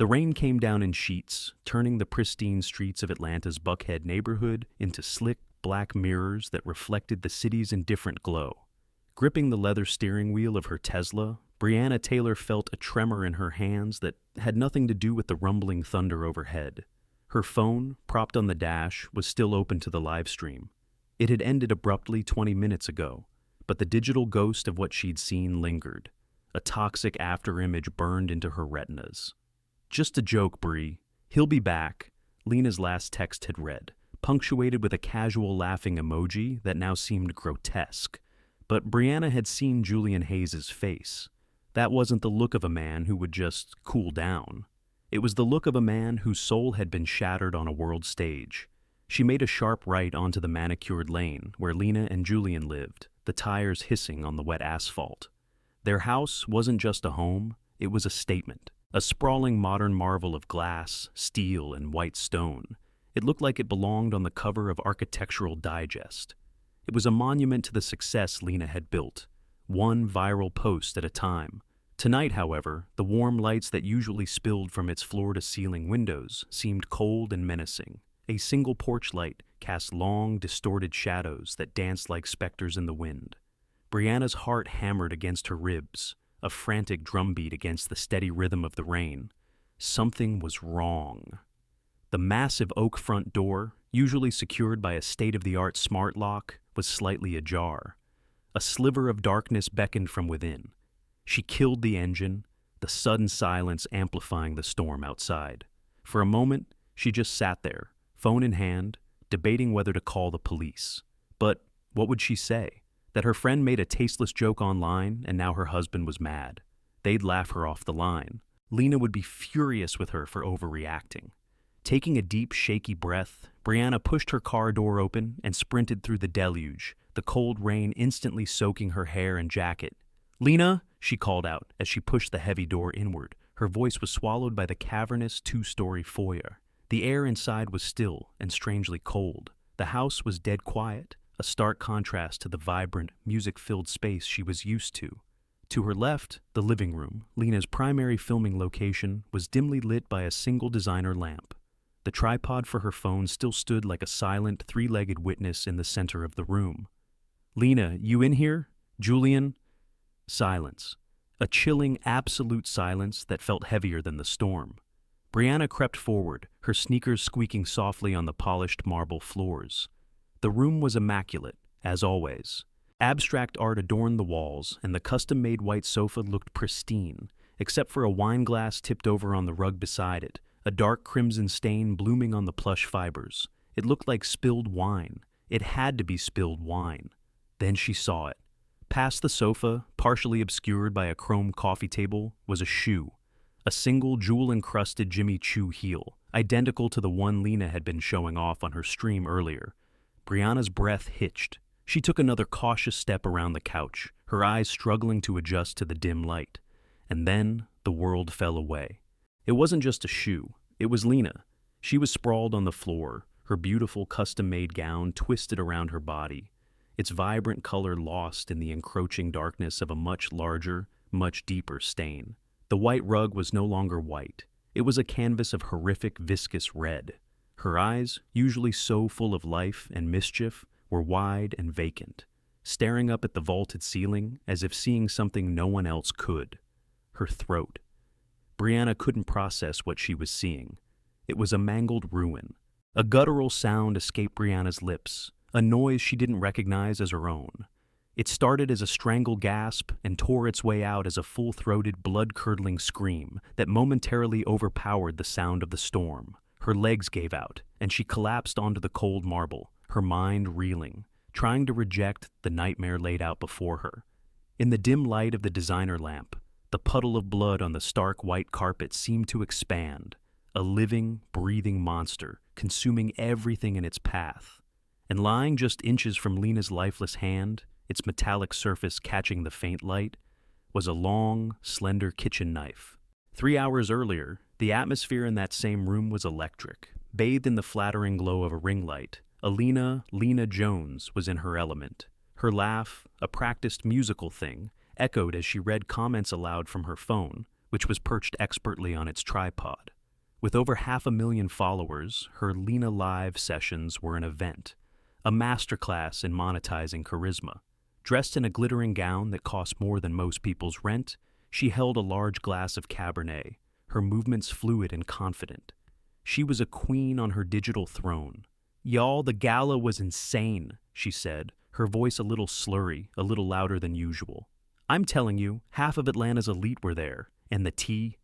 The rain came down in sheets, turning the pristine streets of Atlanta's Buckhead neighborhood into slick, black mirrors that reflected the city's indifferent glow. Gripping the leather steering wheel of her Tesla, Breonna Taylor felt a tremor in her hands that had nothing to do with the rumbling thunder overhead. Her phone, propped on the dash, was still open to the live stream. It had ended abruptly 20 minutes ago, but the digital ghost of what she'd seen lingered. A toxic afterimage burned into her retinas. "Just a joke, Bree. He'll be back," Lena's last text had read, punctuated with a casual laughing emoji that now seemed grotesque. But Breonna had seen Julian Hayes' face. That wasn't the look of a man who would just cool down. It was the look of a man whose soul had been shattered on a world stage. She made a sharp right onto the manicured lane where Lena and Julian lived, the tires hissing on the wet asphalt. Their house wasn't just a home, it was a statement. A sprawling modern marvel of glass, steel, and white stone. It looked like it belonged on the cover of Architectural Digest. It was a monument to the success Lena had built, one viral post at a time. Tonight, however, the warm lights that usually spilled from its floor-to-ceiling windows seemed cold and menacing. A single porch light cast long, distorted shadows that danced like specters in the wind. Brianna's heart hammered against her ribs, a frantic drumbeat against the steady rhythm of the rain. Something was wrong. The massive oak front door, usually secured by a state-of-the-art smart lock, was slightly ajar. A sliver of darkness beckoned from within. She killed the engine, the sudden silence amplifying the storm outside. For a moment, she just sat there, phone in hand, debating whether to call the police. But what would she say? That her friend made a tasteless joke online and now her husband was mad. They'd laugh her off the line. Lena would be furious with her for overreacting. Taking a deep, shaky breath, Brianna pushed her car door open and sprinted through the deluge, the cold rain instantly soaking her hair and jacket. "Lena," she called out as she pushed the heavy door inward. Her voice was swallowed by the cavernous two-story foyer. The air inside was still and strangely cold. The house was dead quiet, a stark contrast to the vibrant, music-filled space she was used to. To her left, the living room, Lena's primary filming location, was dimly lit by a single designer lamp. The tripod for her phone still stood like a silent, three-legged witness in the center of the room. "Lena, you in here? Julian?" Silence. A chilling, absolute silence that felt heavier than the storm. Brianna crept forward, her sneakers squeaking softly on the polished marble floors. The room was immaculate, as always. Abstract art adorned the walls, and the custom-made white sofa looked pristine, except for a wine glass tipped over on the rug beside it, a dark crimson stain blooming on the plush fibers. It looked like spilled wine. It had to be spilled wine. Then she saw it. Past the sofa, partially obscured by a chrome coffee table, was a shoe. A single jewel-encrusted Jimmy Choo heel, identical to the one Lena had been showing off on her stream earlier. Brianna's breath hitched. She took another cautious step around the couch, her eyes struggling to adjust to the dim light. And then the world fell away. It wasn't just a shoe. It was Lena. She was sprawled on the floor, her beautiful custom-made gown twisted around her body, its vibrant color lost in the encroaching darkness of a much larger, much deeper stain. The white rug was no longer white. It was a canvas of horrific, viscous red. Her eyes, usually so full of life and mischief, were wide and vacant, staring up at the vaulted ceiling as if seeing something no one else could. Her throat. Brianna couldn't process what she was seeing. It was a mangled ruin. A guttural sound escaped Brianna's lips, a noise she didn't recognize as her own. It started as a strangled gasp and tore its way out as a full-throated, blood-curdling scream that momentarily overpowered the sound of the storm. Her legs gave out, and she collapsed onto the cold marble, her mind reeling, trying to reject the nightmare laid out before her. In the dim light of the designer lamp, the puddle of blood on the stark white carpet seemed to expand, a living, breathing monster, consuming everything in its path. And lying just inches from Lena's lifeless hand, its metallic surface catching the faint light, was a long, slender kitchen knife. 3 hours earlier, the atmosphere in that same room was electric. Bathed in the flattering glow of a ring light, Lena Jones was in her element. Her laugh, a practiced musical thing, echoed as she read comments aloud from her phone, which was perched expertly on its tripod. With over 500,000 followers, her Lena Live sessions were an event, a masterclass in monetizing charisma. Dressed in a glittering gown that cost more than most people's rent, she held a large glass of Cabernet, her movements fluid and confident. She was a queen on her digital throne. "Y'all, the gala was insane," she said, her voice a little slurry, a little louder than usual. "I'm telling you, half of Atlanta's elite were there, and the tea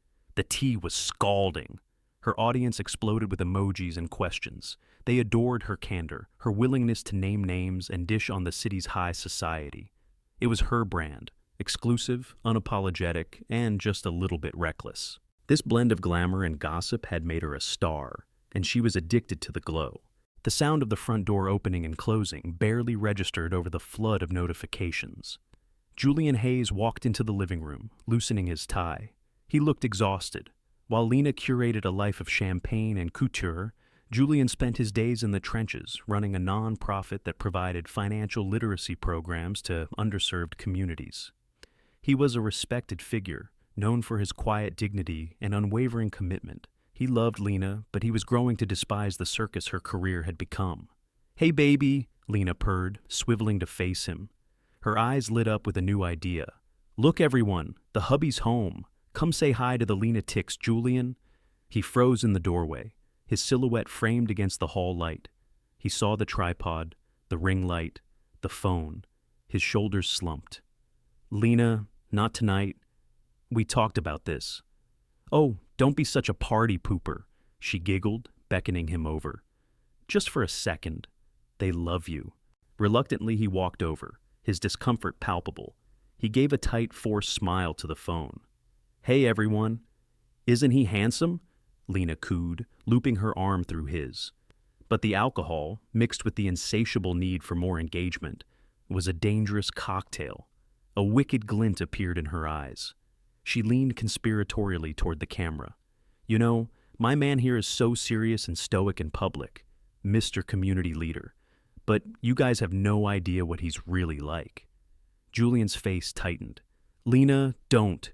was scalding." Her audience exploded with emojis and questions. They adored her candor, her willingness to name names and dish on the city's high society. It was her brand, exclusive, unapologetic, and just a little bit reckless. This blend of glamour and gossip had made her a star, and she was addicted to the glow. The sound of the front door opening and closing barely registered over the flood of notifications. Julian Hayes walked into the living room, loosening his tie. He looked exhausted. While Lena curated a life of champagne and couture, Julian spent his days in the trenches, running a non-profit that provided financial literacy programs to underserved communities. He was a respected figure, known for his quiet dignity and unwavering commitment. He loved Lena, but he was growing to despise the circus her career had become. "Hey, baby," Lena purred, swiveling to face him. Her eyes lit up with a new idea. "Look, everyone, the hubby's home. Come say hi to the lunatics, Julian." He froze in the doorway, his silhouette framed against the hall light. He saw the tripod, the ring light, the phone. His shoulders slumped. "Lena, not tonight. We talked about this." "Oh, don't be such a party pooper," she giggled, beckoning him over. "Just for a second. They love you." Reluctantly, he walked over, his discomfort palpable. He gave a tight, forced smile to the phone. "Hey, everyone. Isn't he handsome?" Lena cooed, looping her arm through his. But the alcohol, mixed with the insatiable need for more engagement, was a dangerous cocktail. A wicked glint appeared in her eyes. She leaned conspiratorially toward the camera. "You know, my man here is so serious and stoic in public, Mr. Community Leader. But you guys have no idea what he's really like." Julian's face tightened. "Lena, don't."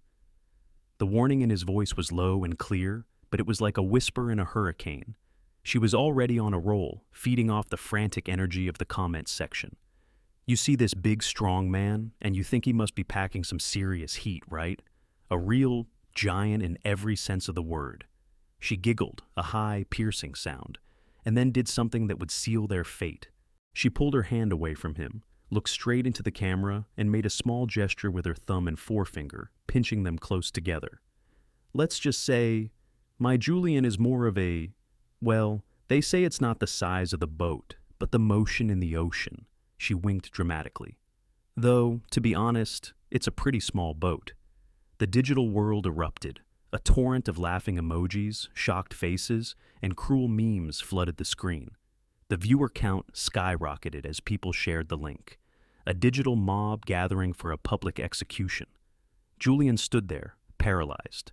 The warning in his voice was low and clear, but it was like a whisper in a hurricane. She was already on a roll, feeding off the frantic energy of the comments section. "You see this big, strong man, and you think he must be packing some serious heat, right? A real giant in every sense of the word." She giggled, a high, piercing sound, and then did something that would seal their fate. She pulled her hand away from him, looked straight into the camera, and made a small gesture with her thumb and forefinger, pinching them close together. "Let's just say, my Julian is more of a, well, they say it's not the size of the boat, but the motion in the ocean." She winked dramatically. "Though, to be honest, it's a pretty small boat." The digital world erupted. A torrent of laughing emojis, shocked faces, and cruel memes flooded the screen. The viewer count skyrocketed as people shared the link. A digital mob gathering for a public execution. Julian stood there, paralyzed.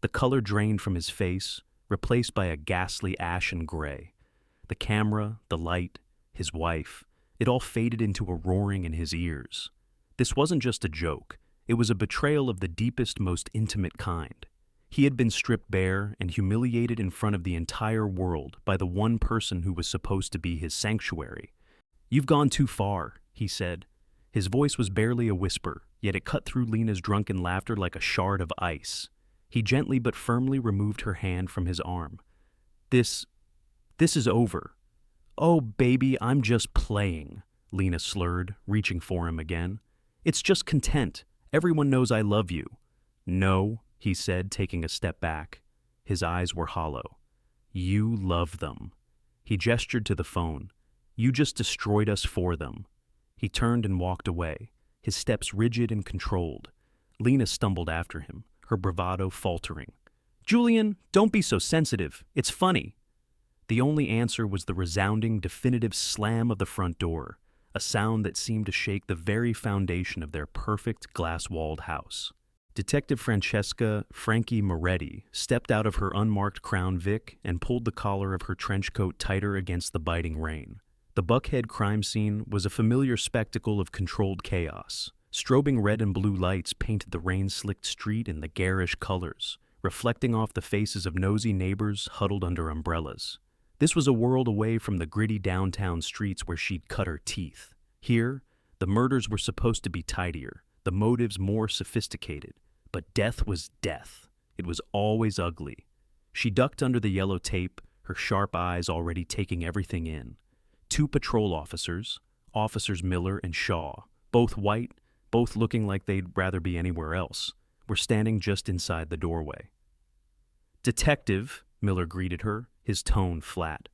The color drained from his face, replaced by a ghastly ashen gray. The camera, the light, his wife, it all faded into a roaring in his ears. This wasn't just a joke. It was a betrayal of the deepest, most intimate kind. He had been stripped bare and humiliated in front of the entire world by the one person who was supposed to be his sanctuary. "You've gone too far," he said. His voice was barely a whisper, yet it cut through Lena's drunken laughter like a shard of ice. He gently but firmly removed her hand from his arm. This is over." "Oh, baby, I'm just playing," Lena slurred, reaching for him again. "It's just content. Everyone knows I love you." "No," he said, taking a step back. His eyes were hollow. "You love them." He gestured to the phone. "You just destroyed us for them." He turned and walked away, his steps rigid and controlled. Lena stumbled after him, her bravado faltering. "Julian, don't be so sensitive. It's funny." The only answer was the resounding, definitive slam of the front door, a sound that seemed to shake the very foundation of their perfect glass-walled house. Detective Francesca "Frankie" Moretti stepped out of her unmarked Crown Vic and pulled the collar of her trench coat tighter against the biting rain. The Buckhead crime scene was a familiar spectacle of controlled chaos. Strobing red and blue lights painted the rain-slicked street in the garish colors, reflecting off the faces of nosy neighbors huddled under umbrellas. This was a world away from the gritty downtown streets where she'd cut her teeth. Here, the murders were supposed to be tidier, the motives more sophisticated, but death was death. It was always ugly. She ducked under the yellow tape, her sharp eyes already taking everything in. 2 patrol officers, Officers Miller and Shaw, both white, both looking like they'd rather be anywhere else, were standing just inside the doorway. "Detective," Miller greeted her, his tone flat.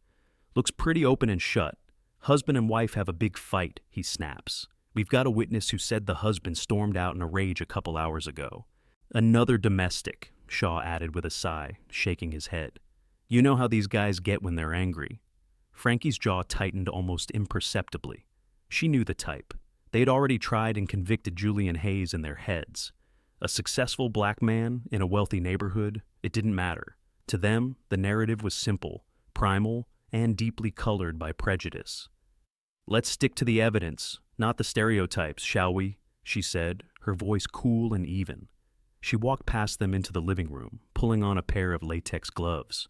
"Looks pretty open and shut. Husband and wife have a big fight," he snaps. "We've got a witness who said the husband stormed out in a rage a couple hours ago." "Another domestic," Shaw added with a sigh, shaking his head. "You know how these guys get when they're angry." Frankie's jaw tightened almost imperceptibly. She knew the type. They had already tried and convicted Julian Hayes in their heads. A successful black man in a wealthy neighborhood, it didn't matter. To them, the narrative was simple, primal, and deeply colored by prejudice. "Let's stick to the evidence, not the stereotypes, shall we?" she said, her voice cool and even. She walked past them into the living room, pulling on a pair of latex gloves.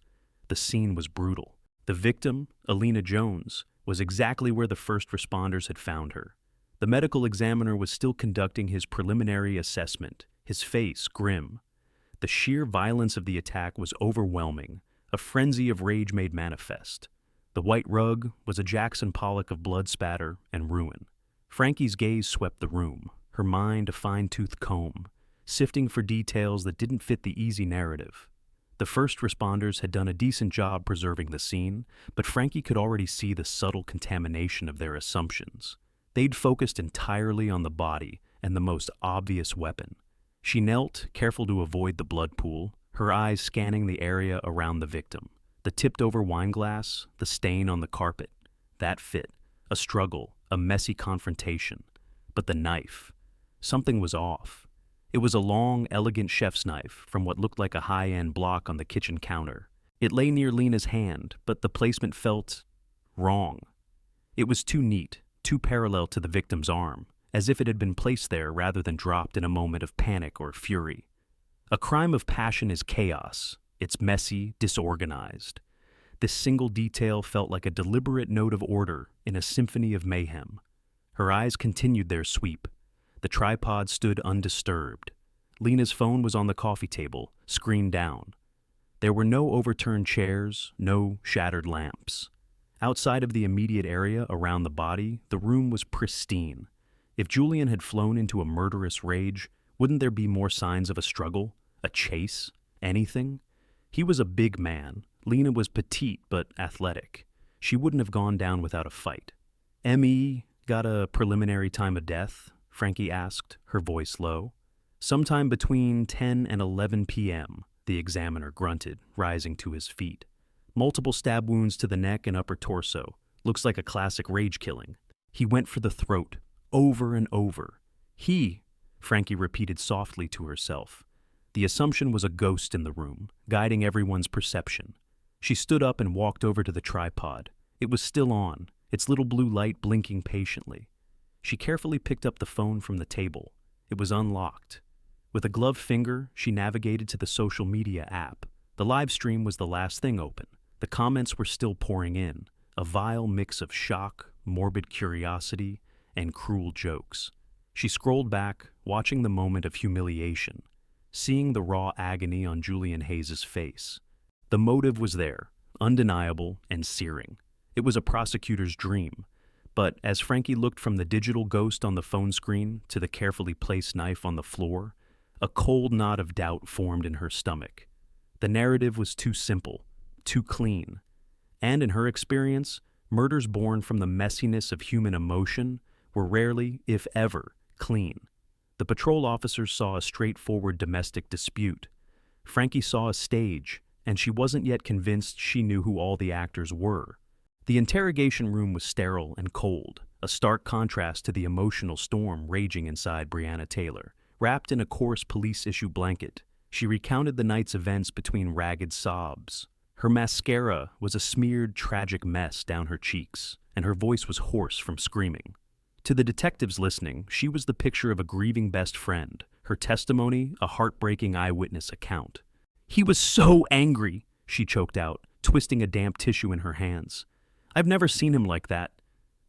The scene was brutal. The victim, Alina Jones, was exactly where the first responders had found her. The medical examiner was still conducting his preliminary assessment, his face grim. The sheer violence of the attack was overwhelming, a frenzy of rage made manifest. The white rug was a Jackson Pollock of blood spatter and ruin. Frankie's gaze swept the room, her mind a fine-toothed comb, sifting for details that didn't fit the easy narrative. The first responders had done a decent job preserving the scene, but Frankie could already see the subtle contamination of their assumptions. They'd focused entirely on the body and the most obvious weapon. She knelt, careful to avoid the blood pool, her eyes scanning the area around the victim. The tipped-over wine glass, the stain on the carpet. That fit. A struggle, a messy confrontation. But the knife. Something was off. It was a long, elegant chef's knife from what looked like a high-end block on the kitchen counter. It lay near Lena's hand, but the placement felt wrong. It was too neat, too parallel to the victim's arm, as if it had been placed there rather than dropped in a moment of panic or fury. A crime of passion is chaos. It's messy, disorganized. This single detail felt like a deliberate note of order in a symphony of mayhem. Her eyes continued their sweep. The tripod stood undisturbed. Lena's phone was on the coffee table, screen down. There were no overturned chairs, no shattered lamps. Outside of the immediate area around the body, the room was pristine. If Julian had flown into a murderous rage, wouldn't there be more signs of a struggle, a chase, anything? He was a big man. Lena was petite but athletic. She wouldn't have gone down without a fight. "M.E. got a preliminary time of death?" Frankie asked, her voice low. "Sometime between 10 and 11 p.m., the examiner grunted, rising to his feet. "Multiple stab wounds to the neck and upper torso. Looks like a classic rage killing. He went for the throat, over and over. He," Frankie repeated softly to herself. The assumption was a ghost in the room, guiding everyone's perception. She stood up and walked over to the tripod. It was still on, its little blue light blinking patiently. She carefully picked up the phone from the table. It was unlocked. With a gloved finger, she navigated to the social media app. The live stream was the last thing open. The comments were still pouring in, a vile mix of shock, morbid curiosity, and cruel jokes. She scrolled back, watching the moment of humiliation, seeing the raw agony on Julian Hayes' face. The motive was there, undeniable and searing. It was a prosecutor's dream. But as Frankie looked from the digital ghost on the phone screen to the carefully placed knife on the floor, a cold knot of doubt formed in her stomach. The narrative was too simple, too clean. And in her experience, murders born from the messiness of human emotion were rarely, if ever, clean. The patrol officers saw a straightforward domestic dispute. Frankie saw a stage, and she wasn't yet convinced she knew who all the actors were. The interrogation room was sterile and cold, a stark contrast to the emotional storm raging inside Breonna Taylor. Wrapped in a coarse police-issue blanket, she recounted the night's events between ragged sobs. Her mascara was a smeared, tragic mess down her cheeks, and her voice was hoarse from screaming. To the detectives listening, she was the picture of a grieving best friend, her testimony a heartbreaking eyewitness account. "He was so angry," she choked out, twisting a damp tissue in her hands. "I've never seen him like that.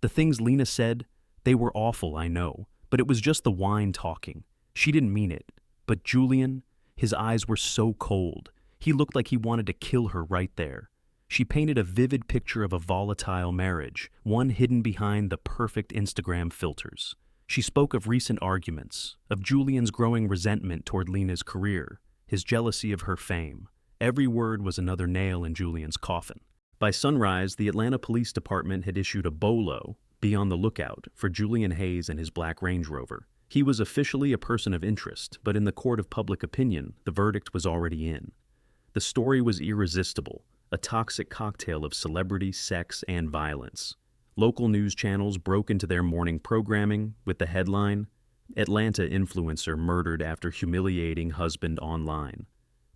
The things Lena said, they were awful, I know, but it was just the wine talking. She didn't mean it. But Julian, his eyes were so cold. He looked like he wanted to kill her right there." She painted a vivid picture of a volatile marriage, one hidden behind the perfect Instagram filters. She spoke of recent arguments, of Julian's growing resentment toward Lena's career, his jealousy of her fame. Every word was another nail in Julian's coffin. By sunrise, the Atlanta Police Department had issued a BOLO, be on the lookout, for Julian Hayes and his black Range Rover. He was officially a person of interest, but in the court of public opinion, the verdict was already in. The story was irresistible, a toxic cocktail of celebrity, sex, and violence. Local news channels broke into their morning programming with the headline, "Atlanta influencer murdered after humiliating husband online."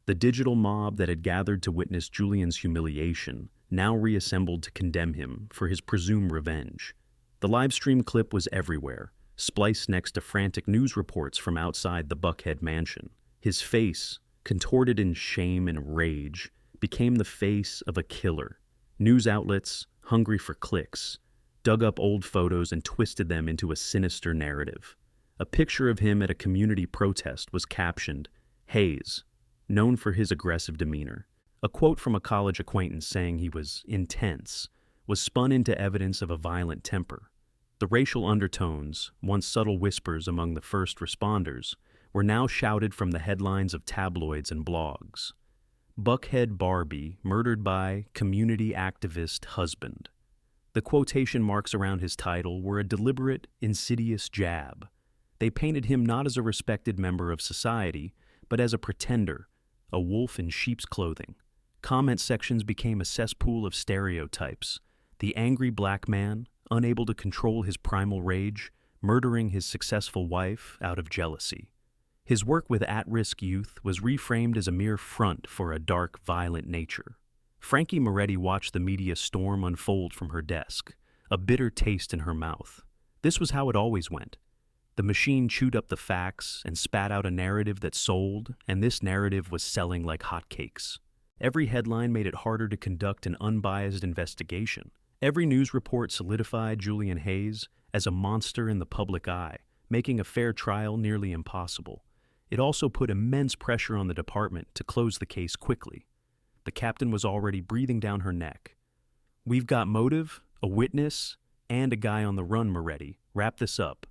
The digital mob that had gathered to witness Julian's humiliation now reassembled to condemn him for his presumed revenge. The livestream clip was everywhere, spliced next to frantic news reports from outside the Buckhead mansion. His face, contorted in shame and rage, became the face of a killer. News outlets, hungry for clicks, dug up old photos and twisted them into a sinister narrative. A picture of him at a community protest was captioned, "Hayes, known for his aggressive demeanor." A quote from a college acquaintance saying he was intense was spun into evidence of a violent temper. The racial undertones, once subtle whispers among the first responders, were now shouted from the headlines of tabloids and blogs. "Buckhead Barbie murdered by community activist husband." The quotation marks around his title were a deliberate, insidious jab. They painted him not as a respected member of society, but as a pretender, a wolf in sheep's clothing. Comment sections became a cesspool of stereotypes. The angry black man, unable to control his primal rage, murdering his successful wife out of jealousy. His work with at-risk youth was reframed as a mere front for a dark, violent nature. Frankie Moretti watched the media storm unfold from her desk, a bitter taste in her mouth. This was how it always went. The machine chewed up the facts and spat out a narrative that sold, and this narrative was selling like hotcakes. Every headline made it harder to conduct an unbiased investigation. Every news report solidified Julian Hayes as a monster in the public eye, making a fair trial nearly impossible. It also put immense pressure on the department to close the case quickly. The captain was already breathing down her neck. "We've got motive, a witness, and a guy on the run, Moretti. Wrap this up."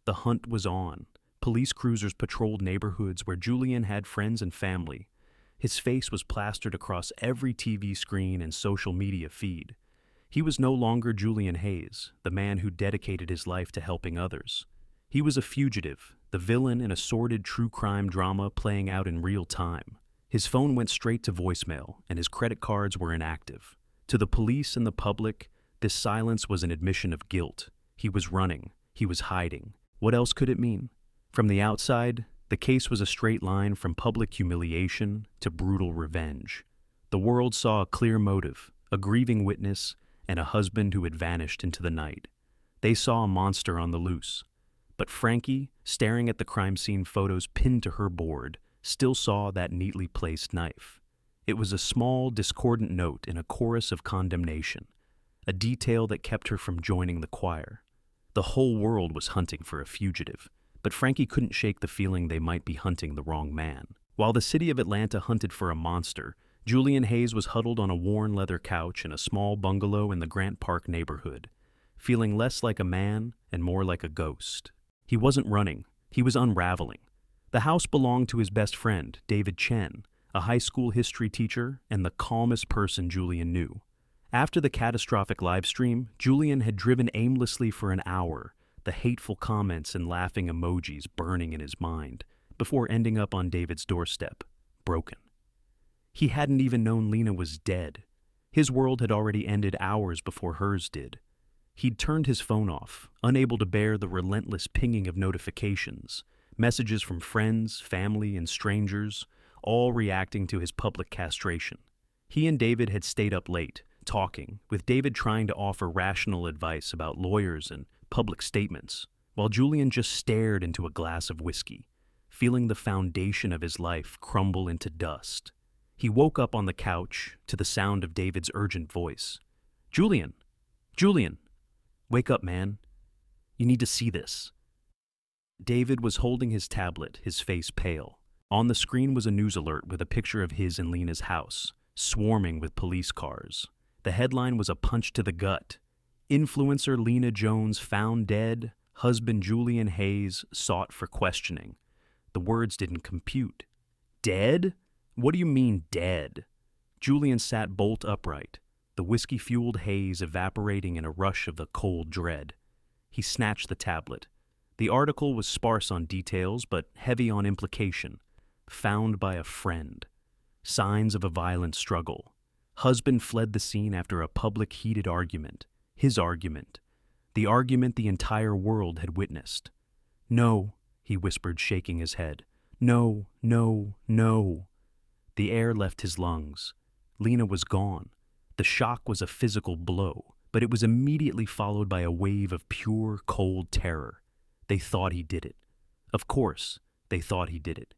The hunt was on. Police cruisers patrolled neighborhoods where Julian had friends and family. His face was plastered across every TV screen and social media feed. He was no longer Julian Hayes, the man who dedicated his life to helping others. He was a fugitive, the villain in a sordid true crime drama playing out in real time. His phone went straight to voicemail, and his credit cards were inactive. To the police and the public, this silence was an admission of guilt. He was running. He was hiding. What else could it mean? From the outside, the case was a straight line from public humiliation to brutal revenge. The world saw a clear motive, a grieving witness, and a husband who had vanished into the night. They saw a monster on the loose. But Frankie, staring at the crime scene photos pinned to her board, still saw that neatly placed knife. It was a small, discordant note in a chorus of condemnation, a detail that kept her from joining the choir. The whole world was hunting for a fugitive, but Frankie couldn't shake the feeling they might be hunting the wrong man. While the city of Atlanta hunted for a monster, Julian Hayes was huddled on a worn leather couch in a small bungalow in the Grant Park neighborhood, feeling less like a man and more like a ghost. He wasn't running. He was unraveling. The house belonged to his best friend, David Chen, a high school history teacher and the calmest person Julian knew. After the catastrophic live stream, Julian had driven aimlessly for an hour, the hateful comments and laughing emojis burning in his mind, before ending up on David's doorstep, broken. He hadn't even known Lena was dead. His world had already ended hours before hers did. He'd turned his phone off, unable to bear the relentless pinging of notifications, messages from friends, family, and strangers, all reacting to his public castration. He and David had stayed up late, talking, with David trying to offer rational advice about lawyers and public statements, while Julian just stared into a glass of whiskey, feeling the foundation of his life crumble into dust. He woke up on the couch to the sound of David's urgent voice. "Julian! Julian! Wake up, man. You need to see this." David was holding his tablet, his face pale. On the screen was a news alert with a picture of his and Lena's house, swarming with police cars. The headline was a punch to the gut. Influencer Lena Jones found dead, husband Julian Hayes sought for questioning. The words didn't compute. Dead? What do you mean, dead? Julian sat bolt upright, the whiskey-fueled haze evaporating in a rush of the cold dread. He snatched the tablet. The article was sparse on details, but heavy on implication. Found by a friend. Signs of a violent struggle. Husband fled the scene after a public heated argument. His argument. The argument the entire world had witnessed. "No," he whispered, shaking his head. "No, no, no." The air left his lungs. Lena was gone. The shock was a physical blow, but it was immediately followed by a wave of pure, cold terror. They thought he did it. Of course, they thought he did it.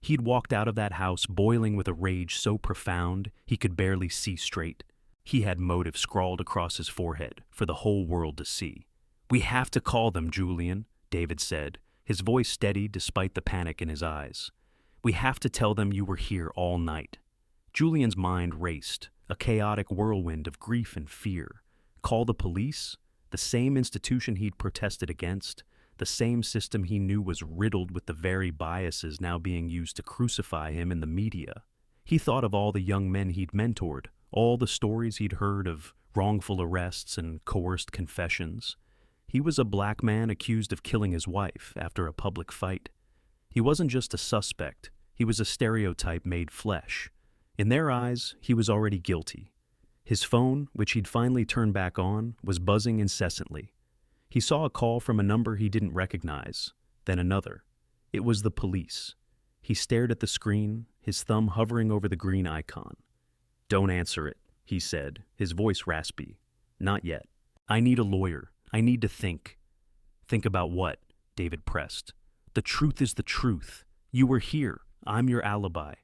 He'd walked out of that house boiling with a rage so profound he could barely see straight. He had motive scrawled across his forehead for the whole world to see. "We have to call them, Julian," David said, his voice steady despite the panic in his eyes. "We have to tell them you were here all night." Julian's mind raced, a chaotic whirlwind of grief and fear. Call the police? The same institution he'd protested against? The same system he knew was riddled with the very biases now being used to crucify him in the media. He thought of all the young men he'd mentored, all the stories he'd heard of wrongful arrests and coerced confessions. He was a black man accused of killing his wife after a public fight. He wasn't just a suspect, he was a stereotype made flesh. In their eyes, he was already guilty. His phone, which he'd finally turned back on, was buzzing incessantly. He saw a call from a number he didn't recognize, then another. It was the police. He stared at the screen, his thumb hovering over the green icon. "Don't answer it," he said, his voice raspy. "Not yet. I need a lawyer. I need to think." "Think about what?" David pressed. "The truth is the truth. You were here. I'm your alibi."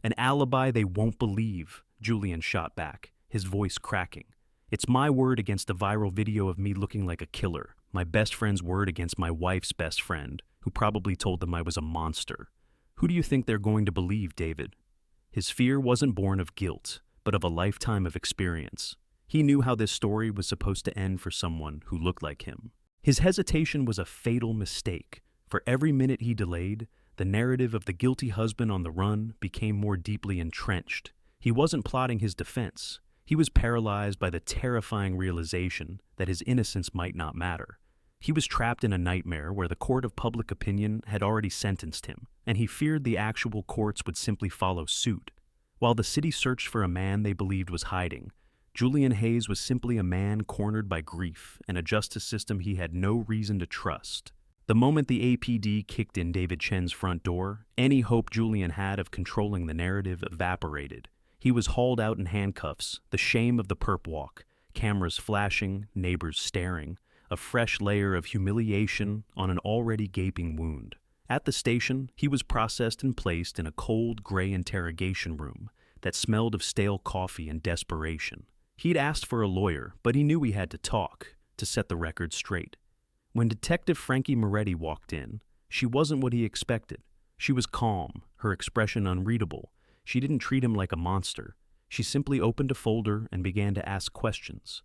"An alibi they won't believe," Julian shot back, his voice cracking. "It's my word against a viral video of me looking like a killer, my best friend's word against my wife's best friend, who probably told them I was a monster. Who do you think they're going to believe, David?" His fear wasn't born of guilt, but of a lifetime of experience. He knew how this story was supposed to end for someone who looked like him. His hesitation was a fatal mistake. For every minute he delayed, the narrative of the guilty husband on the run became more deeply entrenched. He wasn't plotting his defense. He was paralyzed by the terrifying realization that his innocence might not matter. He was trapped in a nightmare where the court of public opinion had already sentenced him, and he feared the actual courts would simply follow suit. While the city searched for a man they believed was hiding, Julian Hayes was simply a man cornered by grief and a justice system he had no reason to trust. The moment the APD kicked in David Chen's front door, any hope Julian had of controlling the narrative evaporated. He was hauled out in handcuffs, the shame of the perp walk, cameras flashing, neighbors staring, a fresh layer of humiliation on an already gaping wound. At the station, he was processed and placed in a cold, gray interrogation room that smelled of stale coffee and desperation. He'd asked for a lawyer, but he knew he had to talk, to set the record straight. When Detective Frankie Moretti walked in, she wasn't what he expected. She was calm, her expression unreadable. She didn't treat him like a monster. She simply opened a folder and began to ask questions.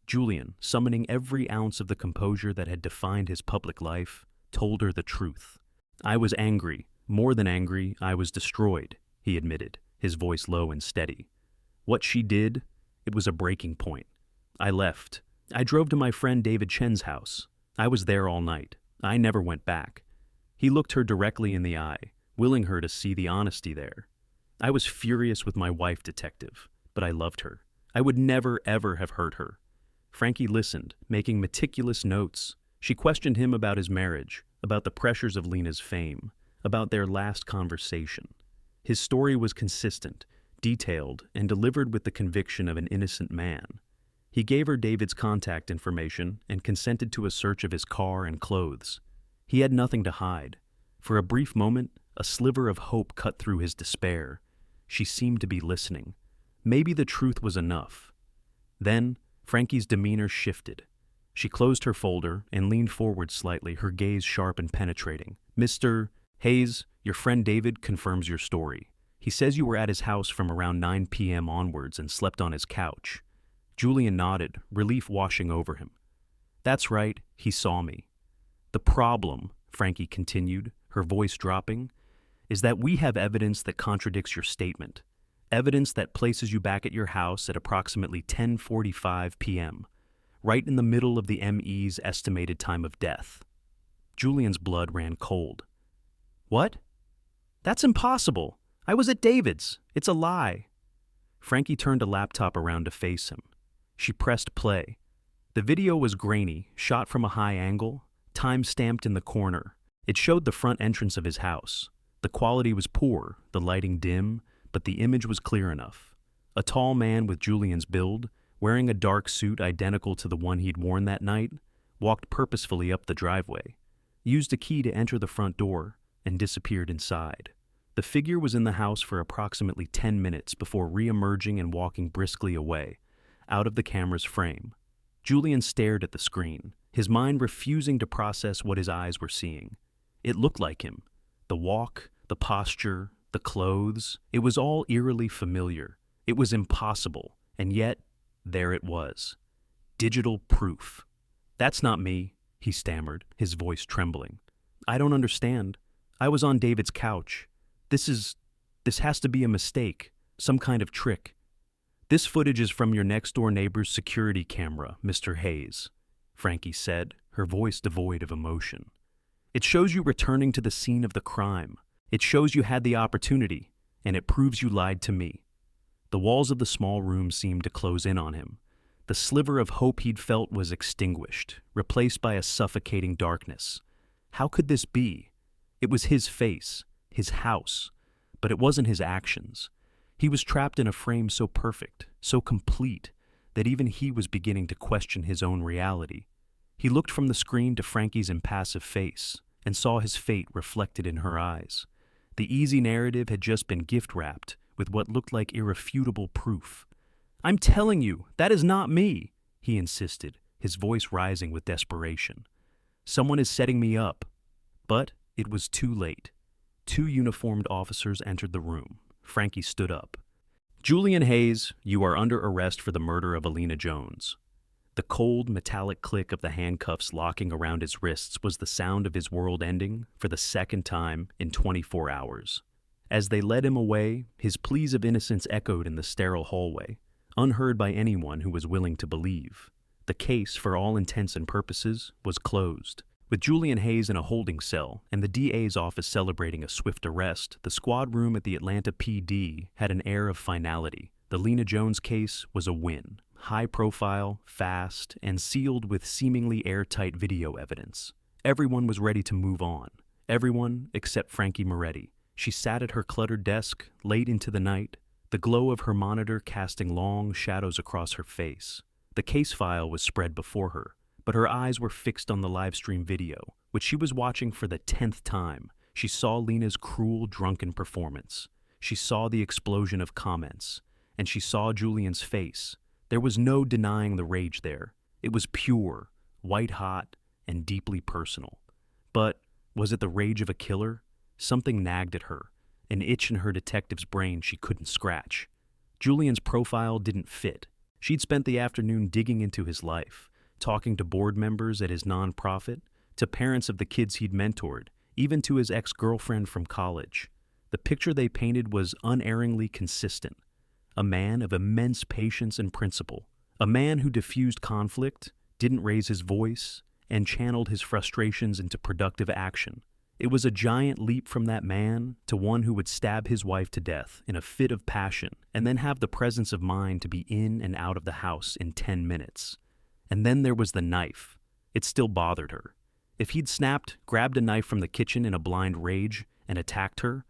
Julian, summoning every ounce of the composure that had defined his public life, told her the truth. "I was angry. More than angry, I was destroyed," he admitted, his voice low and steady. "What she did, it was a breaking point. I left. I drove to my friend David Chen's house. I was there all night. I never went back." He looked her directly in the eye, willing her to see the honesty there. "I was furious with my wife, Detective, but I loved her. I would never, ever have hurt her." Frankie listened, making meticulous notes. She questioned him about his marriage, about the pressures of Lena's fame, about their last conversation. His story was consistent, detailed, and delivered with the conviction of an innocent man. He gave her David's contact information and consented to a search of his car and clothes. He had nothing to hide. For a brief moment, a sliver of hope cut through his despair. She seemed to be listening. Maybe the truth was enough. Then, Frankie's demeanor shifted. She closed her folder and leaned forward slightly, her gaze sharp and penetrating. "Mr. Hayes, your friend David confirms your story. He says you were at his house from around 9 p.m. onwards and slept on his couch." Julian nodded, relief washing over him. "That's right, he saw me. The problem," Frankie continued, her voice dropping, "is that we have evidence that contradicts your statement. Evidence that places you back at your house at approximately 10:45 p.m., right in the middle of the ME's estimated time of death." Julian's blood ran cold. "What? That's impossible. I was at David's. It's a lie." Frankie turned a laptop around to face him. She pressed play. The video was grainy, shot from a high angle, time-stamped in the corner. It showed the front entrance of his house. The quality was poor, the lighting dim, but the image was clear enough. A tall man with Julian's build, wearing a dark suit identical to the one he'd worn that night, walked purposefully up the driveway, used a key to enter the front door, and disappeared inside. The figure was in the house for approximately 10 minutes before re-emerging and walking briskly away, out of the camera's frame. Julian stared at the screen, his mind refusing to process what his eyes were seeing. It looked like him. The walk, the posture, the clothes, it was all eerily familiar. It was impossible, and yet, there it was. Digital proof. "That's not me," he stammered, his voice trembling. "I don't understand. I was on David's couch. This has to be a mistake, some kind of trick." "This footage is from your next-door neighbor's security camera, Mr. Hayes," Frankie said, her voice devoid of emotion. "It shows you returning to the scene of the crime. It shows you had the opportunity, and it proves you lied to me." The walls of the small room seemed to close in on him. The sliver of hope he'd felt was extinguished, replaced by a suffocating darkness. How could this be? It was his face, his house, but it wasn't his actions. He was trapped in a frame so perfect, so complete, that even he was beginning to question his own reality. He looked from the screen to Frankie's impassive face and saw his fate reflected in her eyes. The easy narrative had just been gift-wrapped with what looked like irrefutable proof. "I'm telling you, that is not me," he insisted, his voice rising with desperation. "Someone is setting me up." But it was too late. 2 uniformed officers entered the room. Frankie stood up. "Julian Hayes, you are under arrest for the murder of Alina Jones." The cold, metallic click of the handcuffs locking around his wrists was the sound of his world ending for the second time in 24 hours. As they led him away, his pleas of innocence echoed in the sterile hallway, unheard by anyone who was willing to believe. The case, for all intents and purposes, was closed. With Julian Hayes in a holding cell and the DA's office celebrating a swift arrest, the squad room at the Atlanta PD had an air of finality. The Lena Jones case was a win. High profile, fast, and sealed with seemingly airtight video evidence. Everyone was ready to move on. Everyone except Frankie Moretti. She sat at her cluttered desk late into the night, the glow of her monitor casting long shadows across her face. The case file was spread before her, but her eyes were fixed on the Livestream video, which she was watching for the 10th time. She saw Lena's cruel, drunken performance. She saw the explosion of comments, and she saw Julian's face. There was no denying the rage there. It was pure, white-hot, and deeply personal. But was it the rage of a killer? Something nagged at her, an itch in her detective's brain she couldn't scratch. Julian's profile didn't fit. She'd spent the afternoon digging into his life, talking to board members at his nonprofit, to parents of the kids he'd mentored, even to his ex-girlfriend from college. The picture they painted was unerringly consistent. A man of immense patience and principle. A man who diffused conflict, didn't raise his voice, and channeled his frustrations into productive action. It was a giant leap from that man to one who would stab his wife to death in a fit of passion and then have the presence of mind to be in and out of the house in 10 minutes. And then there was the knife. It still bothered her. If he'd grabbed a knife from the kitchen in a blind rage, and attacked her,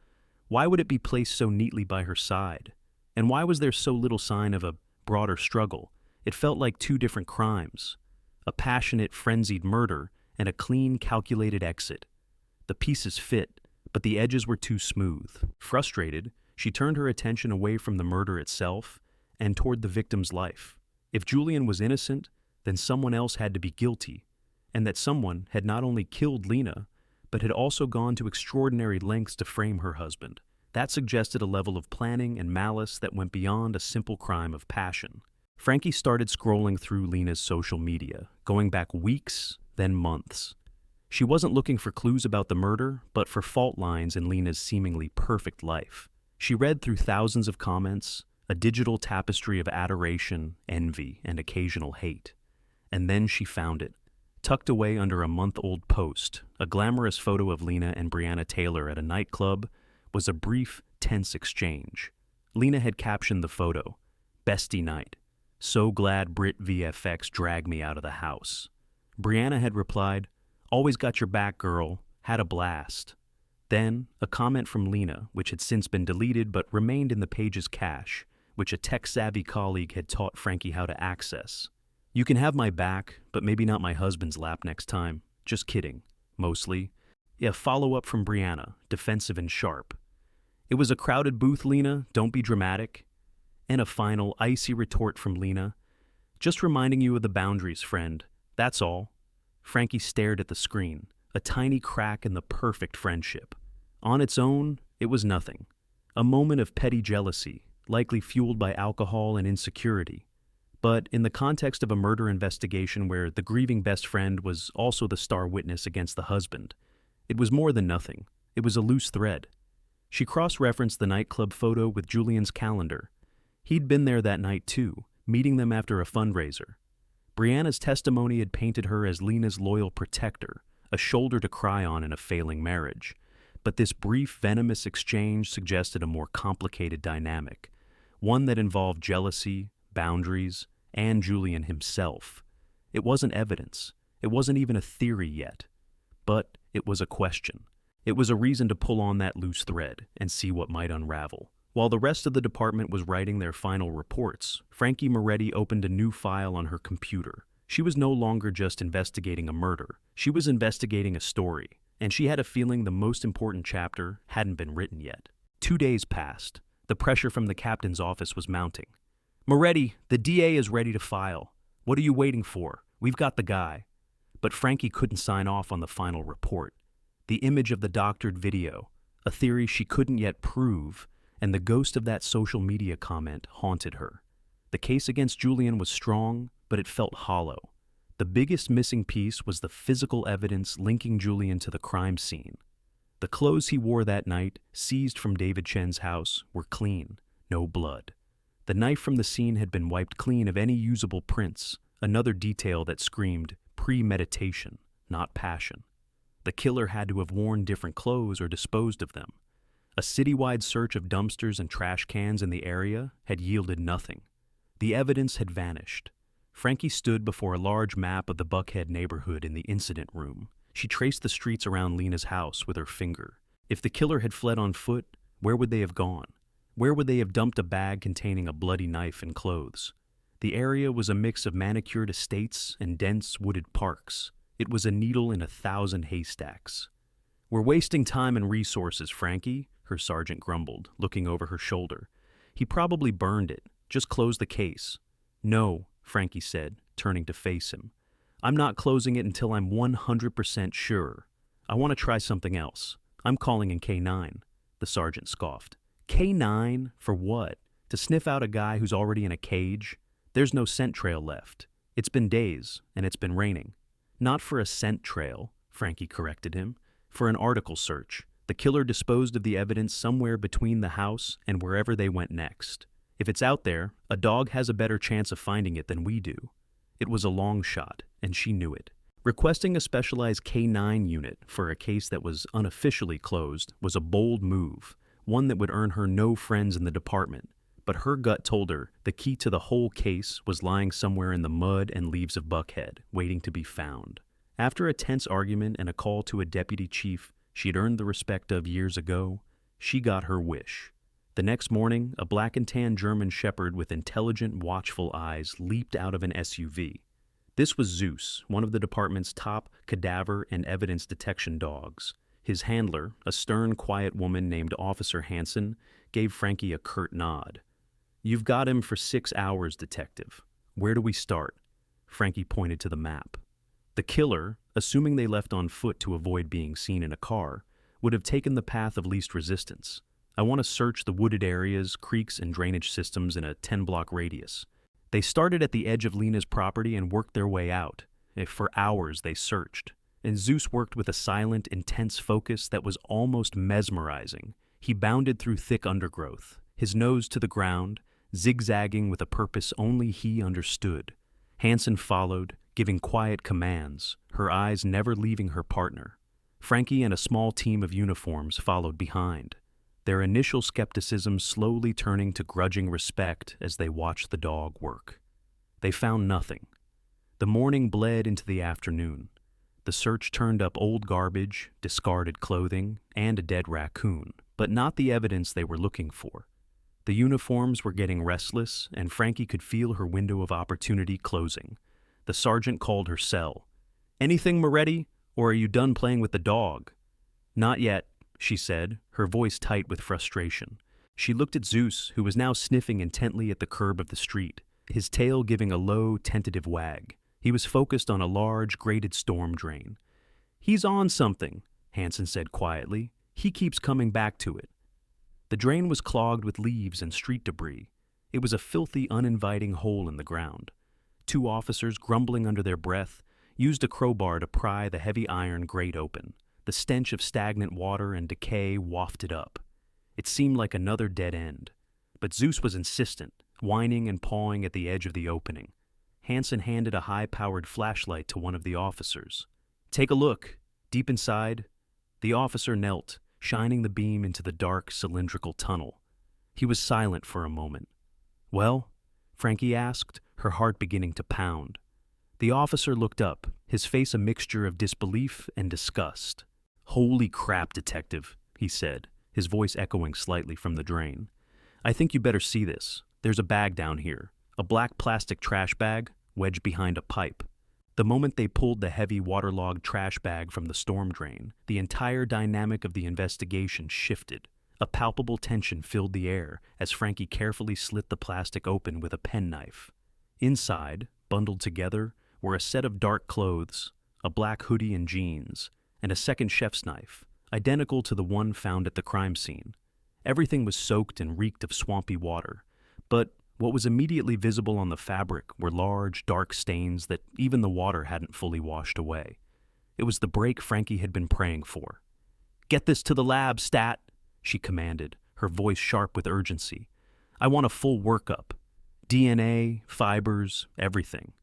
why would it be placed so neatly by her side? And why was there so little sign of a broader struggle? It felt like two different crimes, a passionate, frenzied murder and a clean, calculated exit. The pieces fit, but the edges were too smooth. Frustrated, she turned her attention away from the murder itself and toward the victim's life. If Julian was innocent, then someone else had to be guilty, and that someone had not only killed Lena, but had also gone to extraordinary lengths to frame her husband. That suggested a level of planning and malice that went beyond a simple crime of passion. Frankie started scrolling through Lena's social media, going back weeks, then months. She wasn't looking for clues about the murder, but for fault lines in Lena's seemingly perfect life. She read through thousands of comments, a digital tapestry of adoration, envy, and occasional hate. And then she found it. Tucked away under a month-old post, a glamorous photo of Lena and Breonna Taylor at a nightclub was a brief, tense exchange. Lena had captioned the photo, "Bestie night. So glad Brit VFX dragged me out of the house." Breonna had replied, "Always got your back, girl. Had a blast." Then, a comment from Lena, which had since been deleted but remained in the page's cache, which a tech-savvy colleague had taught Frankie how to access. "You can have my back, but maybe not my husband's lap next time. Just kidding. Mostly." A follow-up from Breonna, defensive and sharp. "It was a crowded booth, Lena. Don't be dramatic." And a final, icy retort from Lena. "Just reminding you of the boundaries, friend. That's all." Frankie stared at the screen, a tiny crack in the perfect friendship. On its own, it was nothing. A moment of petty jealousy, likely fueled by alcohol and insecurity. But in the context of a murder investigation where the grieving best friend was also the star witness against the husband, it was more than nothing. It was a loose thread. She cross-referenced the nightclub photo with Julian's calendar. He'd been there that night too, meeting them after a fundraiser. Breonna's testimony had painted her as Lena's loyal protector, a shoulder to cry on in a failing marriage. But this brief, venomous exchange suggested a more complicated dynamic, one that involved jealousy, boundaries, and Julian himself. It wasn't evidence. It wasn't even a theory yet. But it was a question. It was a reason to pull on that loose thread and see what might unravel. While the rest of the department was writing their final reports, Frankie Moretti opened a new file on her computer. She was no longer just investigating a murder. She was investigating a story, and she had a feeling the most important chapter hadn't been written yet. 2 days passed. The pressure from the captain's office was mounting. "Moretti, the DA is ready to file. What are you waiting for? We've got the guy." But Frankie couldn't sign off on the final report. The image of the doctored video, a theory she couldn't yet prove, and the ghost of that social media comment haunted her. The case against Julian was strong, but it felt hollow. The biggest missing piece was the physical evidence linking Julian to the crime scene. The clothes he wore that night, seized from David Chen's house, were clean, no blood. The knife from the scene had been wiped clean of any usable prints, another detail that screamed premeditation, not passion. The killer had to have worn different clothes or disposed of them. A citywide search of dumpsters and trash cans in the area had yielded nothing. The evidence had vanished. Frankie stood before a large map of the Buckhead neighborhood in the incident room. She traced the streets around Lena's house with her finger. If the killer had fled on foot, where would they have gone? Where would they have dumped a bag containing a bloody knife and clothes? The area was a mix of manicured estates and dense wooded parks. It was a needle in 1,000 haystacks. "We're wasting time and resources, Frankie," her sergeant grumbled, looking over her shoulder. "He probably burned it. Just close the case." "No," Frankie said, turning to face him. "I'm not closing it until I'm 100% sure. I want to try something else. I'm calling in K9. The sergeant scoffed. "K9? For what? To sniff out a guy who's already in a cage? There's no scent trail left. It's been days, and it's been raining." "Not for a scent trail," Frankie corrected him. "For an article search. The killer disposed of the evidence somewhere between the house and wherever they went next. If it's out there, a dog has a better chance of finding it than we do." It was a long shot, and she knew it. Requesting a specialized K9 unit for a case that was unofficially closed was a bold move, one that would earn her no friends in the department. But her gut told her the key to the whole case was lying somewhere in the mud and leaves of Buckhead, waiting to be found. After a tense argument and a call to a deputy chief she'd earned the respect of years ago, she got her wish. The next morning, a black and tan German shepherd with intelligent, watchful eyes leaped out of an SUV. This was Zeus, one of the department's top cadaver and evidence detection dogs. His handler, a stern, quiet woman named Officer Hansen, gave Frankie a curt nod. "You've got him for 6 hours, detective. Where do we start?" Frankie pointed to the map. The killer, assuming they left on foot to avoid being seen in a car, would have taken the path of least resistance. "I want to search the wooded areas, creeks, and drainage systems in a 10-block radius." They started at the edge of Lena's property and worked their way out. For hours they searched, and Zeus worked with a silent, intense focus that was almost mesmerizing. He bounded through thick undergrowth, his nose to the ground, zigzagging with a purpose only he understood. Hansen followed, giving quiet commands, her eyes never leaving her partner. Frankie and a small team of uniforms followed behind, their initial skepticism slowly turning to grudging respect as they watched the dog work. They found nothing. The morning bled into the afternoon. The search turned up old garbage, discarded clothing, and a dead raccoon, but not the evidence they were looking for. The uniforms were getting restless, and Frankie could feel her window of opportunity closing. The sergeant called her cell. "Anything, Moretti, or are you done playing with the dog?" "Not yet," she said, her voice tight with frustration. She looked at Zeus, who was now sniffing intently at the curb of the street, his tail giving a low, tentative wag. He was focused on a large, grated storm drain. "He's on something," Hansen said quietly. "He keeps coming back to it." The drain was clogged with leaves and street debris. It was a filthy, uninviting hole in the ground. 2 officers, grumbling under their breath, used a crowbar to pry the heavy iron grate open. The stench of stagnant water and decay wafted up. It seemed like another dead end. But Zeus was insistent, whining and pawing at the edge of the opening. Hansen handed a high-powered flashlight to one of the officers. "Take a look. Deep inside." The officer knelt, shining the beam into the dark, cylindrical tunnel. He was silent for a moment. "Well?" Frankie asked, her heart beginning to pound. The officer looked up, his face a mixture of disbelief and disgust. "Holy crap, detective," he said, his voice echoing slightly from the drain. "I think you better see this. There's a bag down here, a black plastic trash bag wedged behind a pipe." The moment they pulled the heavy, waterlogged trash bag from the storm drain, the entire dynamic of the investigation shifted. A palpable tension filled the air as Frankie carefully slit the plastic open with a penknife. Inside, bundled together, were a set of dark clothes, a black hoodie and jeans, and a second chef's knife, identical to the one found at the crime scene. Everything was soaked and reeked of swampy water, but what was immediately visible on the fabric were large, dark stains that even the water hadn't fully washed away. It was the break Frankie had been praying for. "Get this to the lab, Stat," she commanded, her voice sharp with urgency. "I want a full workup. DNA, fibers, everything.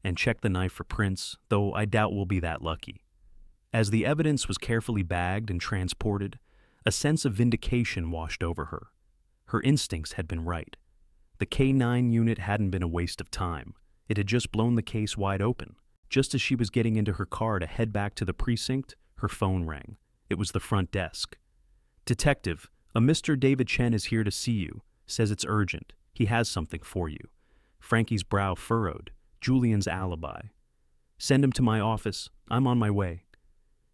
And check the knife for prints, though I doubt we'll be that lucky." As the evidence was carefully bagged and transported, a sense of vindication washed over her. Her instincts had been right. The K9 unit hadn't been a waste of time. It had just blown the case wide open. Just as she was getting into her car to head back to the precinct, her phone rang. It was the front desk. "Detective, a Mr. David Chen is here to see you. Says it's urgent. He has something for you." Frankie's brow furrowed. Julian's alibi. "Send him to my office. I'm on my way."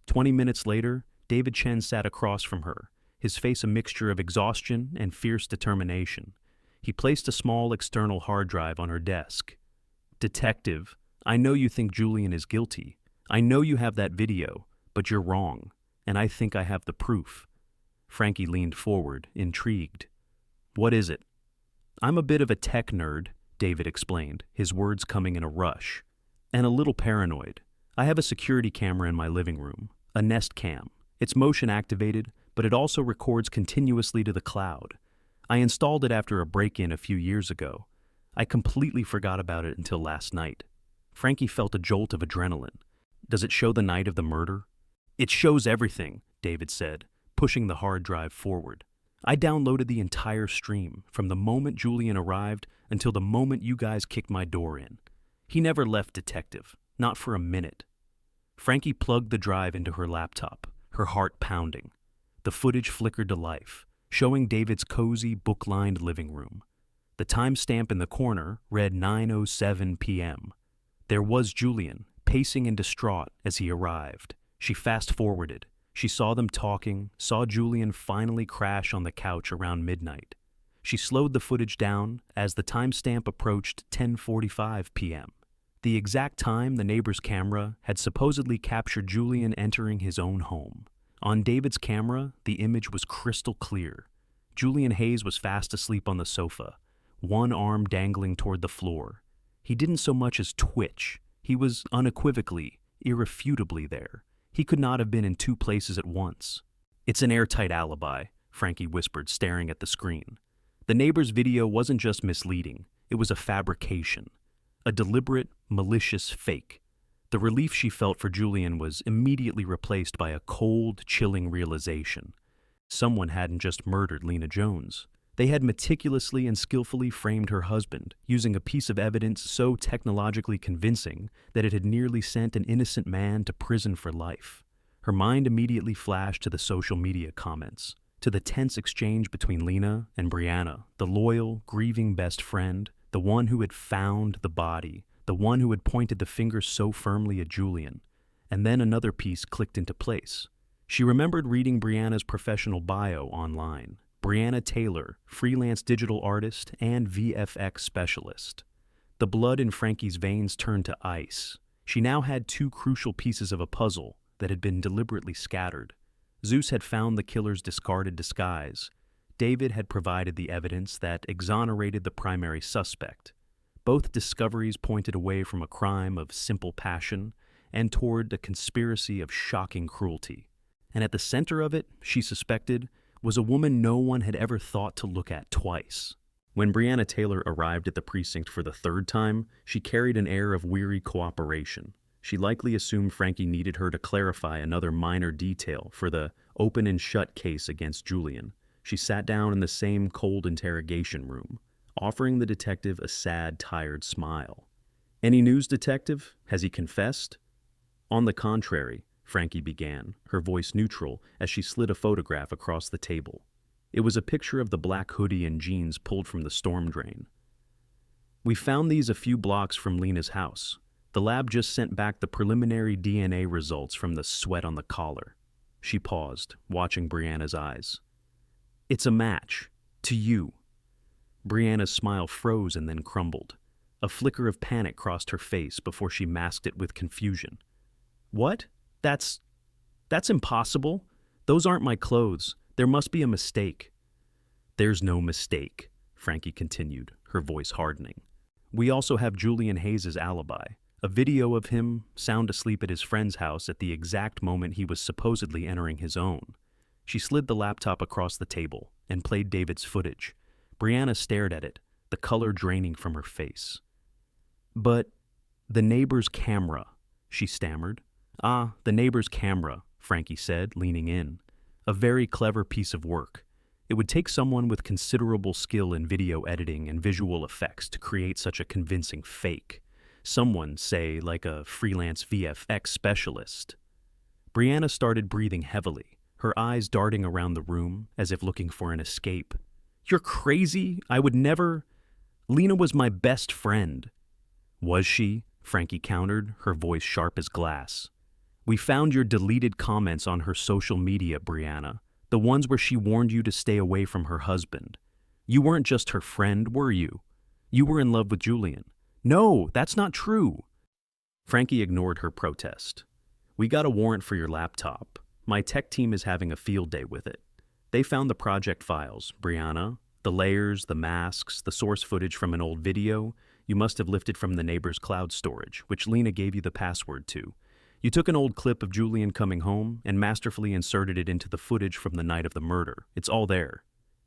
20 minutes later, David Chen sat across from her, his face a mixture of exhaustion and fierce determination. He placed a small external hard drive on her desk. "Detective, I know you think Julian is guilty. I know you have that video, but you're wrong, and I think I have the proof." Frankie leaned forward, intrigued. "What is it?" "I'm a bit of a tech nerd," David explained, his words coming in a rush, "and a little paranoid. I have a security camera in my living room, a Nest Cam. It's motion activated, but it also records continuously to the cloud. I installed it after a break-in a few years ago. I completely forgot about it until last night." Frankie felt a jolt of adrenaline. "Does it show the night of the murder?" "It shows everything," David said, pushing the hard drive forward. "I downloaded the entire stream, from the moment Julian arrived until the moment you guys kicked my door in. He never left, detective, not for a minute." Frankie plugged the drive into her laptop, her heart pounding. The footage flickered to life. showing David's cozy, book-lined living room. The timestamp in the corner read 9:07 p.m. There was Julian, pacing and distraught as he arrived. She fast-forwarded. She saw them talking, saw Julian finally crash on the couch around midnight. She slowed the footage down as the timestamp approached 10:45 p.m. The exact time the neighbor's camera had supposedly captured Julian entering his own home. On David's camera, the image was crystal clear. Julian Hayes was fast asleep on the sofa, one arm dangling toward the floor. He didn't so much as twitch. He was unequivocally, irrefutably there. He could not have been in two places at once. "It's an airtight alibi," Frankie whispered, staring at the screen. The neighbor's video wasn't just misleading, it was a fabrication. A deliberate, malicious fake. The relief she felt for Julian was immediately replaced by a cold, chilling realization. Someone hadn't just murdered Lena Jones. They had meticulously and skillfully framed her husband, using a piece of evidence so technologically convincing that it had nearly sent an innocent man to prison for life. Her mind immediately flashed to the social media comments, to the tense exchange between Lena and Brianna, the loyal, grieving best friend, the one who had found the body, the one who had pointed the finger so firmly at Julian. And then another piece clicked into place. She remembered reading Brianna's professional bio online. Brianna Taylor, freelance digital artist and VFX specialist. The blood in Frankie's veins turned to ice. She now had two crucial pieces of a puzzle that had been deliberately scattered. Zeus had found the killer's discarded disguise. David had provided the evidence that exonerated the primary suspect. Both discoveries pointed away from a crime of simple passion and toward a conspiracy of shocking cruelty. And at the center of it, she suspected, was a woman no one had ever thought to look at twice. When Brianna Taylor arrived at the precinct for the third time, she carried an air of weary cooperation. She likely assumed Frankie needed her to clarify another minor detail for the open and shut case against Julian. She sat down in the same cold interrogation room, offering the detective a sad, tired smile. "Any news, detective? Has he confessed?" "On the contrary," Frankie began, her voice neutral as she slid a photograph across the table. It was a picture of the black hoodie and jeans pulled from the storm drain. "We found these a few blocks from Lena's house. The lab just sent back the preliminary DNA results from the sweat on the collar." She paused, watching Brianna's eyes. "It's a match. To you." Brianna's smile froze and then crumbled. A flicker of panic crossed her face before she masked it with confusion. "What? That's impossible. Those aren't my clothes. There must be a mistake." "There's no mistake," Frankie continued, her voice hardening. "We also have Julian Hayes' alibi, a video of him sound asleep at his friend's house at the exact moment he was supposedly entering his own." She slid the laptop across the table and played David's footage. Brianna stared at it, the color draining from her face. "But the neighbor's camera," she stammered. "Ah, the neighbor's camera," Frankie said, leaning in. "A very clever piece of work. It would take someone with considerable skill in video editing and visual effects to create such a convincing fake. Someone, say, like a freelance VFX specialist." Brianna started breathing heavily, her eyes darting around the room as if looking for an escape. "You're crazy. I would never. Lena was my best friend." "Was she?" Frankie countered, her voice sharp as glass. "We found your deleted comments on her social media, Brianna, the ones where she warned you to stay away from her husband. You weren't just her friend, were you? You were in love with Julian." "No, that's not true." Frankie ignored her protest. "We got a warrant for your laptop. My tech team is having a field day with it. They found the project files, Brianna, the layers, the masks, the source footage from an old video you must have lifted from the neighbor's cloud storage, which Lena gave you the password to. You took an old clip of Julian coming home and masterfully inserted it into the footage from the night of the murder. It's all there."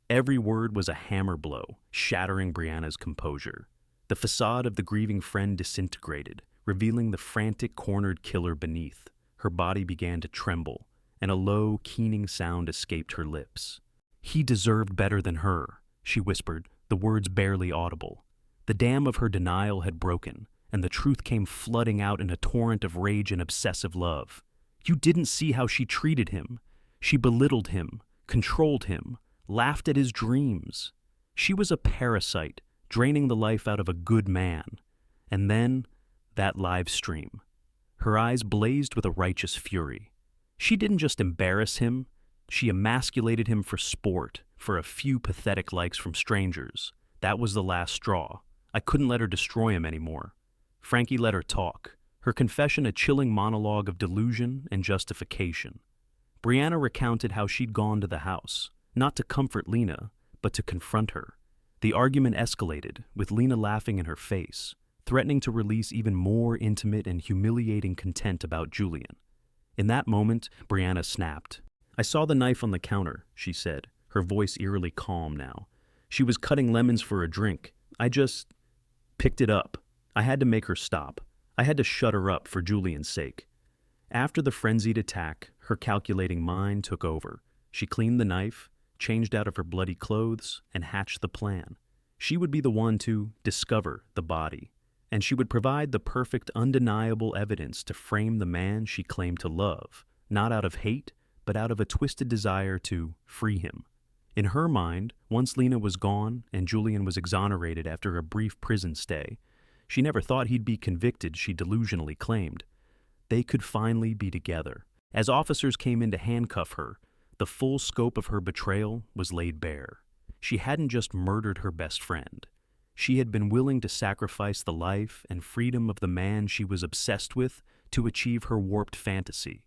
Every word was a hammer blow, shattering Brianna's composure. The facade of the grieving friend disintegrated, revealing the frantic, cornered killer beneath. Her body began to tremble, and a low, keening sound escaped her lips. "He deserved better than her," she whispered, the words barely audible. The dam of her denial had broken, and the truth came flooding out in a torrent of rage and obsessive love. "You didn't see how she treated him. She belittled him, controlled him, laughed at his dreams. She was a parasite, draining the life out of a good man. And then, that live stream. Her eyes blazed with a righteous fury. She didn't just embarrass him, she emasculated him for sport, for a few pathetic likes from strangers. That was the last straw. I couldn't let her destroy him anymore. Frankie let her talk, her confession a chilling monologue of delusion and justification. Brianna recounted how she'd gone to the house, not to comfort Lena, but to confront her. The argument escalated, with Lena laughing in her face, threatening to release even more intimate and humiliating content about Julian. In that moment, Brianna snapped. "I saw the knife on the counter," she said, her voice eerily calm now. "She was cutting lemons for a drink. I just picked it up. I had to make her stop. I had to shut her up for Julian's sake." After the frenzied attack, her calculating mind took over. She cleaned the knife, changed out of her bloody clothes, and hatched the plan. She would be the one to discover the body, and she would provide the perfect, undeniable evidence to frame the man she claimed to love, not out of hate, but out of a twisted desire to free him. In her mind, once Lena was gone and Julian was exonerated after a brief prison stay, she never thought he'd be convicted, she delusionally claimed. They could finally be together. As officers came in to handcuff her, the full scope of her betrayal was laid bare. She hadn't just murdered her best friend. She had been willing to sacrifice the life and freedom of the man she was obsessed with to achieve her warped fantasy.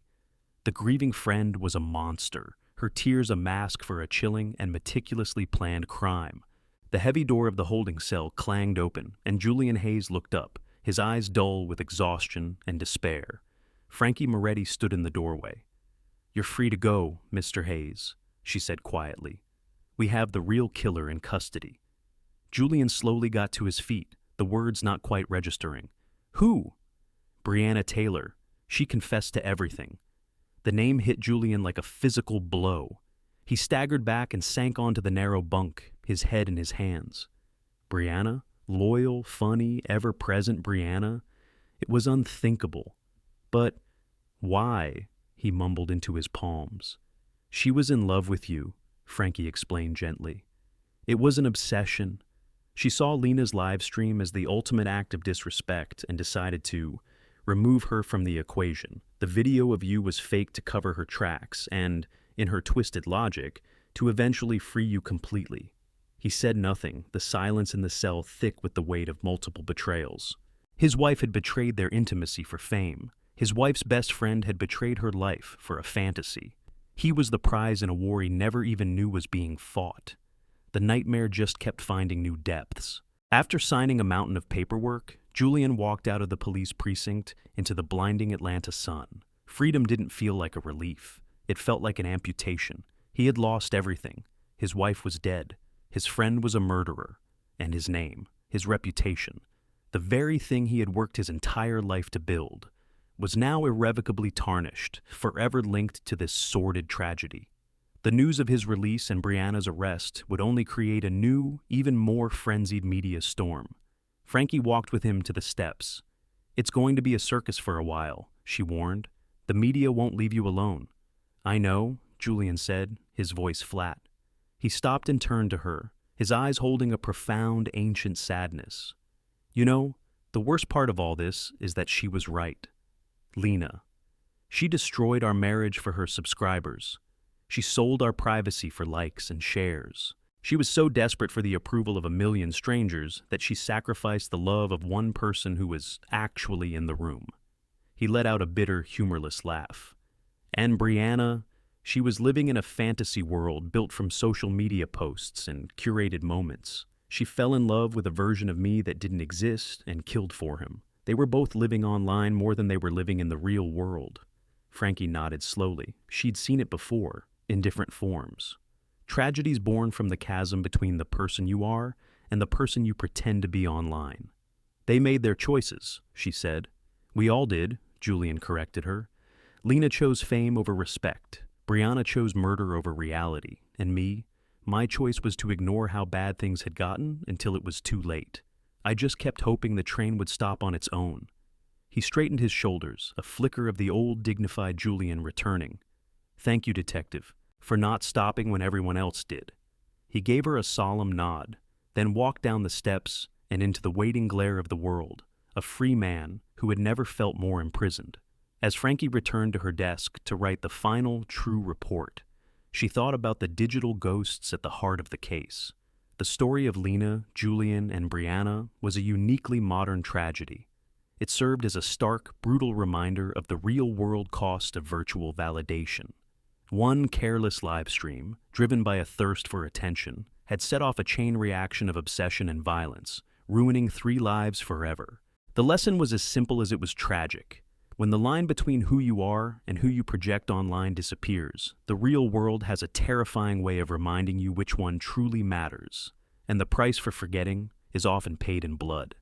The grieving friend was a monster, her tears a mask for a chilling and meticulously planned crime. The heavy door of the holding cell clanged open, and Julian Hayes looked up, his eyes dull with exhaustion and despair. Frankie Moretti stood in the doorway. "You're free to go, Mr. Hayes," she said quietly. "We have the real killer in custody." Julian slowly got to his feet, the words not quite registering. "Who?" "Brianna Taylor. She confessed to everything." The name hit Julian like a physical blow. He staggered back and sank onto the narrow bunk, his head in his hands. Brianna? Loyal, funny, ever-present Brianna? It was unthinkable. But why? He mumbled into his palms. "She was in love with you," Frankie explained gently. "It was an obsession. She saw Lena's live stream as the ultimate act of disrespect and decided to remove her from the equation. The video of you was fake to cover her tracks and, in her twisted logic, to eventually free you completely." He said nothing, the silence in the cell thick with the weight of multiple betrayals. His wife had betrayed their intimacy for fame. His wife's best friend had betrayed her life for a fantasy. He was the prize in a war he never even knew was being fought. The nightmare just kept finding new depths. After signing a mountain of paperwork, Julian walked out of the police precinct into the blinding Atlanta sun. Freedom didn't feel like a relief. It felt like an amputation. He had lost everything. His wife was dead. His friend was a murderer. And his name, his reputation, the very thing he had worked his entire life to build, was now irrevocably tarnished, forever linked to this sordid tragedy. The news of his release and Brianna's arrest would only create a new, even more frenzied media storm. Frankie walked with him to the steps. "It's going to be a circus for a while," she warned. "The media won't leave you alone." "I know," Julian said, his voice flat. He stopped and turned to her, his eyes holding a profound, ancient sadness. "You know, the worst part of all this is that she was right. Lena. She destroyed our marriage for her subscribers. She sold our privacy for likes and shares. She was so desperate for the approval of a million strangers that she sacrificed the love of one person who was actually in the room." He let out a bitter, humorless laugh. "And Brianna, she was living in a fantasy world built from social media posts and curated moments. She fell in love with a version of me that didn't exist and killed for him. They were both living online more than they were living in the real world." Frankie nodded slowly. She'd seen it before, in different forms. Tragedies born from the chasm between the person you are and the person you pretend to be online. "They made their choices," she said. "We all did," Julian corrected her. "Lena chose fame over respect. Brianna chose murder over reality. And me, my choice was to ignore how bad things had gotten until it was too late. I just kept hoping the train would stop on its own." He straightened his shoulders, a flicker of the old dignified Julian returning. "Thank you, detective, for not stopping when everyone else did." He gave her a solemn nod, then walked down the steps and into the waiting glare of the world, a free man who had never felt more imprisoned. As Frankie returned to her desk to write the final true report, she thought about the digital ghosts at the heart of the case. The story of Lena, Julian, and Brianna was a uniquely modern tragedy. It served as a stark, brutal reminder of the real-world cost of virtual validation. One careless live stream, driven by a thirst for attention, had set off a chain reaction of obsession and violence, ruining 3 lives forever. The lesson was as simple as it was tragic. When the line between who you are and who you project online disappears, the real world has a terrifying way of reminding you which one truly matters, and the price for forgetting is often paid in blood.